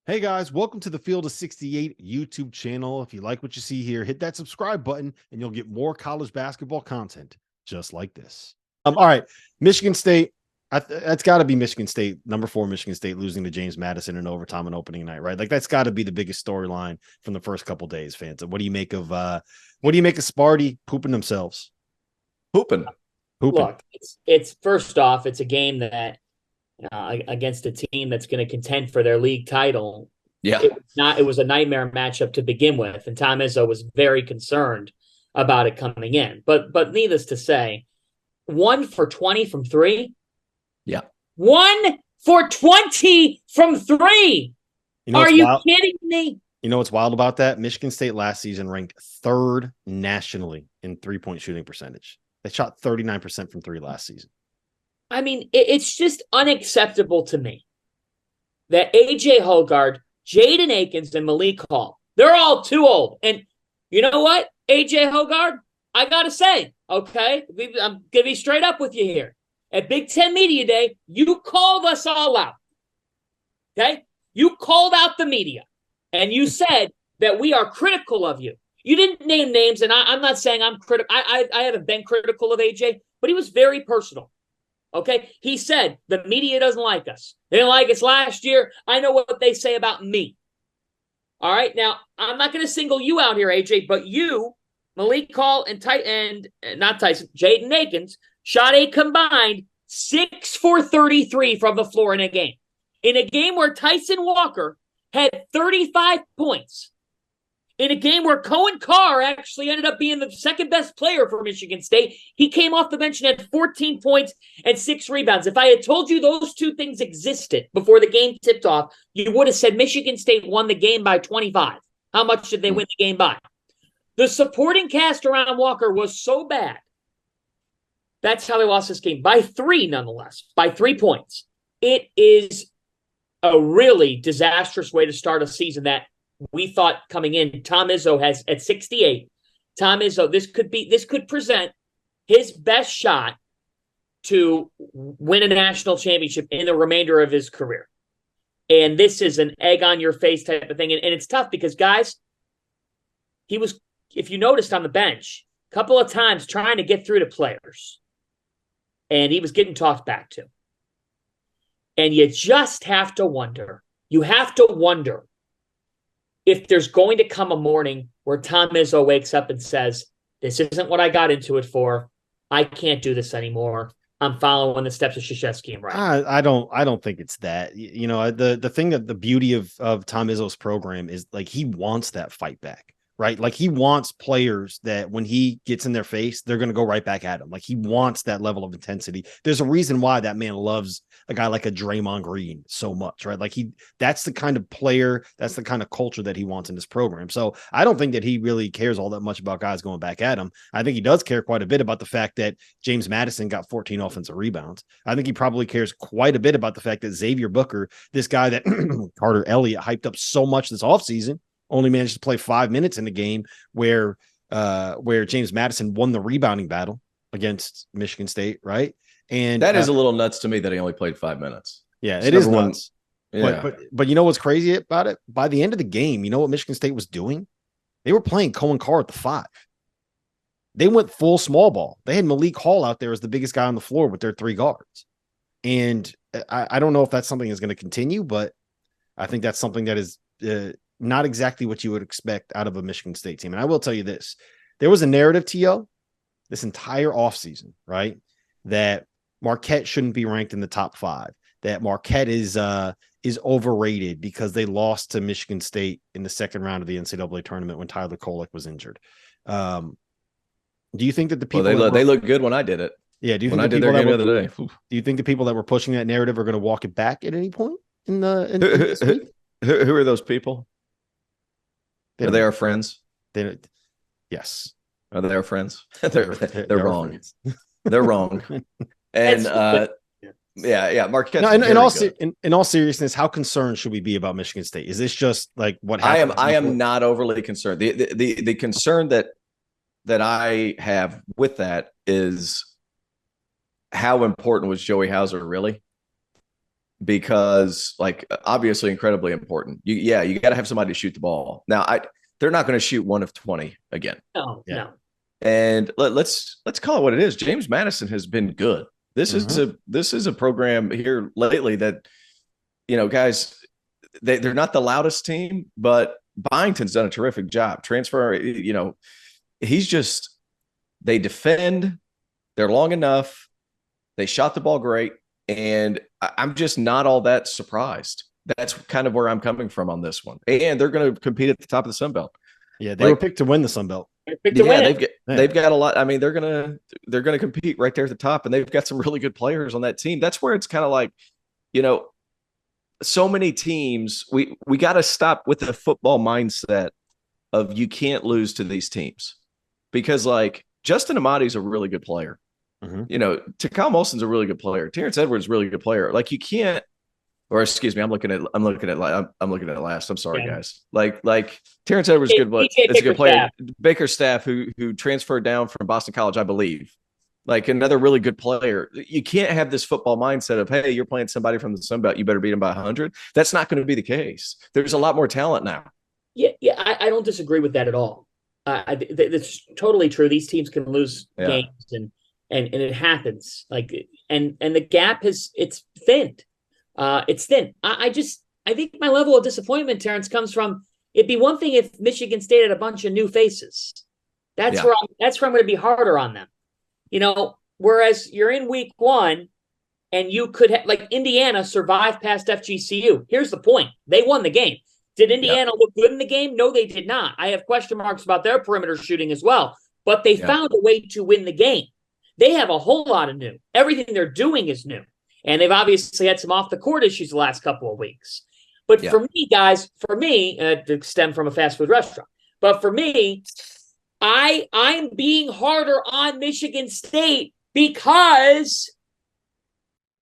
Hey guys, welcome to the Field of 68 YouTube channel. If you like what you see here, hit that subscribe button and you'll get more college basketball content just like this. All right, Michigan State. That's got to be Michigan State, number 4 Michigan State losing to James Madison in overtime on opening night, right? Like that's got to be the biggest storyline from the first couple days, fans. What do you make of Sparty pooping themselves? Pooping. Look, it's first off, it's a game that against a team that's going to contend for their league title. Yeah. It was a nightmare matchup to begin with, and Tom Izzo was very concerned about it coming in. But needless to say, 1 for 20 from 3. Yeah. 1 for 20 from 3. Are you kidding me? You know what's wild about that? Michigan State last season ranked 3rd nationally in 3-point shooting percentage. They shot 39% from 3 last season. I mean, it's just unacceptable to me that A.J. Hoggard, Jaden Akins, and Malik Hall, they're all too old. And you know what, A.J. Hoggard, I got to say, okay, I'm going to be straight up with you here. At Big Ten Media Day, you called us all out. Okay? You called out the media, and you said that we are critical of you. You didn't name names, and I'm not saying I'm critical. I haven't been critical of A.J., but he was very personal. Okay, he said the media doesn't like us. They didn't like us last year. I know what they say about me. All right, now I'm not going to single you out here, AJ, but you, Malik Hall, and not Tyson, Jaden Akins shot a combined 6 for 33 from the floor in a game where Tyson Walker had 35 points. In a game where Cohen Carr actually ended up being the second best player for Michigan State, he came off the bench and had 14 points and 6 rebounds. If I had told you those two things existed before the game tipped off, you would have said Michigan State won the game by 25. How much did they win the game by? The supporting cast around Walker was so bad. That's how they lost this game. By 3, nonetheless. By 3 points. It is a really disastrous way to start a season that we thought coming in. Tom Izzo has at 68. Tom Izzo, this could present his best shot to win a national championship in the remainder of his career. And this is an egg on your face type of thing. And it's tough because, guys, he was, if you noticed on the bench, a couple of times trying to get through to players. And he was getting talked back to. And you just have to wonder. You have to wonder if there's going to come a morning where Tom Izzo wakes up and says, this isn't what I got into it for. I can't do this anymore. I'm following the steps of Krzyzewski and Wright. I don't think it's that. You know, the thing that the beauty of Tom Izzo's program is like he wants that fight back, right? Like he wants players that when he gets in their face, they're going to go right back at him. Like he wants that level of intensity. There's a reason why that man loves a guy like a Draymond Green so much, right? Like that's the kind of player, that's the kind of culture that he wants in this program. So I don't think that he really cares all that much about guys going back at him. I think he does care quite a bit about the fact that James Madison got 14 offensive rebounds. I think he probably cares quite a bit about the fact that Xavier Booker, this guy that Carter Elliott hyped up so much this offseason, only managed to play 5 minutes in the game where James Madison won the rebounding battle against Michigan State, right? And that is a little nuts to me that he only played 5 minutes. Yeah, it is nuts. Yeah. But you know what's crazy about it? By the end of the game, you know what Michigan State was doing? They were playing Cohen Carr at the 5. They went full small ball. They had Malik Hall out there as the biggest guy on the floor with their 3 guards. And I don't know if that's something that's going to continue, but I think that's something that is not exactly what you would expect out of a Michigan State team. And I will tell you this. There was a narrative, T.O., this entire offseason, right, that Marquette shouldn't be ranked in the top 5, that Marquette is overrated because they lost to Michigan State in the second round of the NCAA tournament when Tyler Kolek was injured. Do you think that the people they look good when I did it? Yeah. Do you think I did their game the other day? Do you think the people that were pushing that narrative are going to walk it back at any point in this week? Who are those people? Are they our friends? Yes. Are they our friends? They're wrong. They're wrong. And Marquette. No, in all seriousness, how concerned should we be about Michigan State? Is this just like what happened? I am not overly concerned. The concern that I have with that is how important was Joey Hauser really? because, like, obviously incredibly important. You got to have somebody to shoot the ball. Now, they're not going to shoot 1 of 20 again. No. And let's call it what it is. James Madison has been good. This is a program here lately that, guys, they're not the loudest team, but Byington's done a terrific job. Transfer, they defend, they're long enough, they shot the ball great, and I'm just not all that surprised. That's kind of where I'm coming from on this one. And they're going to compete at the top of the Sun Belt. Yeah, they were picked to win the Sun Belt. They've got a lot. I mean, they're gonna compete right there at the top, and they've got some really good players on that team. That's where it's kind of like, so many teams. We got to stop with the football mindset of you can't lose to these teams, because like Justin Amati's a really good player. Mm-hmm. Takal Molson's a really good player. Terrence Edwards is a really good player. Like you can't. Or excuse me, I'm looking at last. I'm sorry, guys. Like Terrence Edwards is good, but it's a good player. Bakerstaff, who transferred down from Boston College, I believe, like another really good player. You can't have this football mindset of, hey, you're playing somebody from the Sun Belt, you better beat them by 100. That's not going to be the case. There's a lot more talent now. Yeah, I don't disagree with that at all. It's totally true. These teams can lose games, and it happens. And the gap it's thinned. It's thin. I think my level of disappointment, Terrence, comes from it'd be one thing if Michigan State had a bunch of new faces. That's where I'm going to be harder on them. Whereas you're in week 1 and you could have, like, Indiana survived past FGCU. Here's the point. They won the game. Did Indiana look good in the game? No, they did not. I have question marks about their perimeter shooting as well, but they found a way to win the game. They have a whole lot of new. Everything they're doing is new. And they've obviously had some off-the-court issues the last couple of weeks. But for me, guys, to stem from a fast food restaurant, but for me, I'm being harder on Michigan State because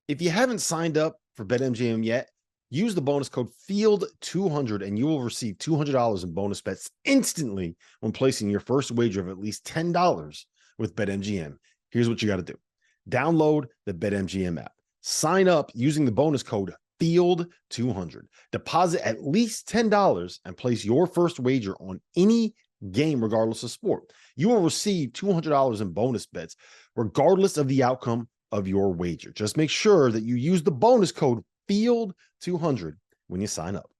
if you haven't signed up for BetMGM yet, use the bonus code FIELD200 and you will receive $200 in bonus bets instantly when placing your first wager of at least $10 with BetMGM. Here's what you got to do. Download the BetMGM app. Sign up using the bonus code FIELD200. Deposit at least $10 and place your first wager on any game, regardless of sport. You will receive $200 in bonus bets, regardless of the outcome of your wager. Just make sure that you use the bonus code FIELD200 when you sign up.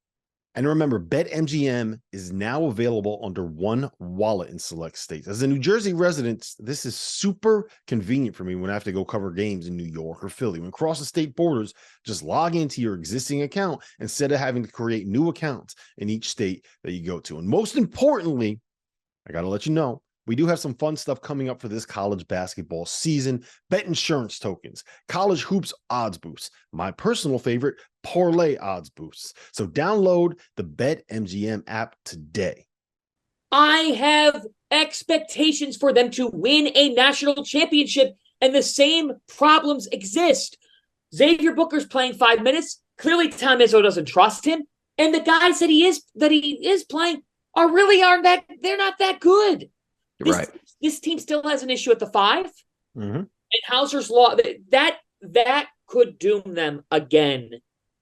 And remember, BetMGM is now available under one wallet in select states. As a New Jersey resident, this is super convenient for me when I have to go cover games in New York or Philly. When crossing the state borders, just log into your existing account instead of having to create new accounts in each state that you go to. And most importantly, I got to let you know, we do have some fun stuff coming up for this college basketball season. Bet insurance tokens, college hoops odds boosts, my personal favorite, parlay odds boosts. So download the BetMGM app today. I have expectations for them to win a national championship, and the same problems exist. Xavier Booker's playing 5 minutes. Clearly, Tom Izzo doesn't trust him, and the guys that he is playing they're not that good. This team still has an issue at the 5. Mm-hmm. And Hauser's law that could doom them again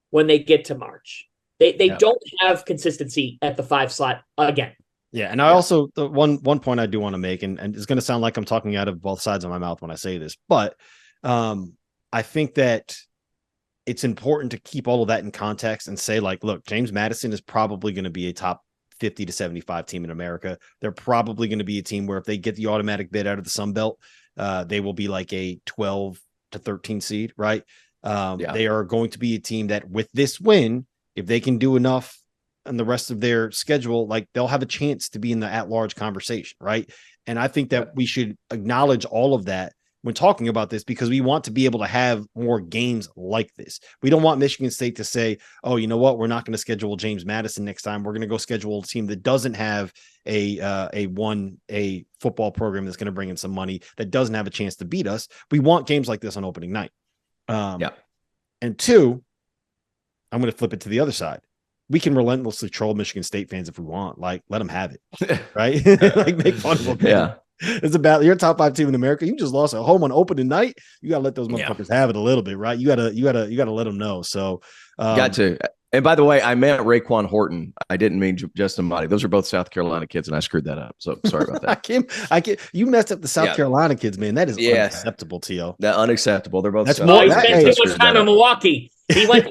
when they get to March. They don't have consistency at the 5 slot again. Yeah, and I also the one point I do want to make, and it's going to sound like I'm talking out of both sides of my mouth when I say this, but I think that it's important to keep all of that in context and say, like, look, James Madison is probably going to be a top 50 to 75 team in America. They're probably going to be a team where if they get the automatic bid out of the Sun Belt, they will be like a 12 to 13 seed, right? They are going to be a team that with this win, if they can do enough in the rest of their schedule, like they'll have a chance to be in the at-large conversation, right? And I think that we should acknowledge all of that when talking about this, because we want to be able to have more games like this. We don't want Michigan State to say, oh, you know what, we're not going to schedule James Madison next time. We're going to go schedule a team that doesn't have a football program that's going to bring in some money, that doesn't have a chance to beat us. We want games like this on opening night. And 2, I'm going to flip it to the other side. We can relentlessly troll Michigan State fans if we want. Like, let them have it, right? Like, make fun of them. It's about your top 5 team in America. You just lost at home on opening night. You gotta let those motherfuckers have it a little bit, right? You gotta let them know. So got to. And by the way, I meant Raekwon Horton. I didn't mean Justin Motti. Those are both South Carolina kids, and I screwed that up. So sorry about that. I can't. You messed up the South Carolina kids, man. That is unacceptable, T.O. That unacceptable. They're both. That's more. He spent too much time in Milwaukee. He went.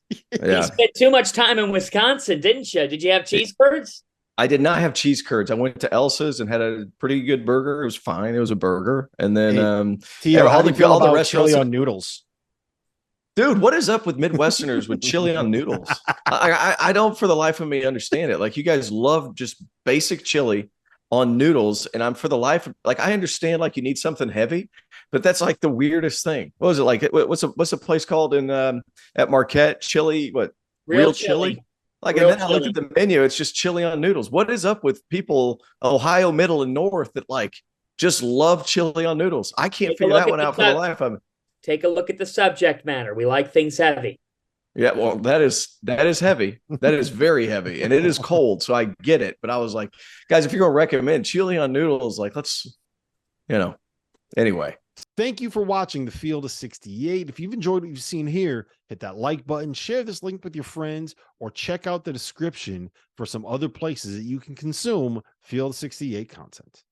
He spent too much time in Wisconsin, didn't you? Did you have cheese curds? I did not have cheese curds. I went to Elsa's and had a pretty good burger. It was fine. It was a burger, and then T.O. How do you feel about restaurants chili on noodles? Dude, what is up with Midwesterners with chili on noodles? I don't for the life of me understand it. Like, you guys love just basic chili on noodles, and I'm for the life of, like, I understand like you need something heavy, but that's like the weirdest thing. What was it like? What's a place called in at Marquette? Chili, what? Real chili? Like, Real and then chili. I look at the menu, it's just chili on noodles. What is up with people, Ohio, Middle, and North, that like just love chili on noodles? I can't figure that one out for the life of me. Take a look at the subject matter. We like things heavy. Yeah, well, that is heavy. That is very heavy, and it is cold, so I get it. But I was like, guys, if you're going to recommend chili on noodles, like, let's, anyway. Thank you for watching The Field of 68. If you've enjoyed what you've seen here, hit that like button, share this link with your friends, or check out the description for some other places that you can consume Field of 68 content.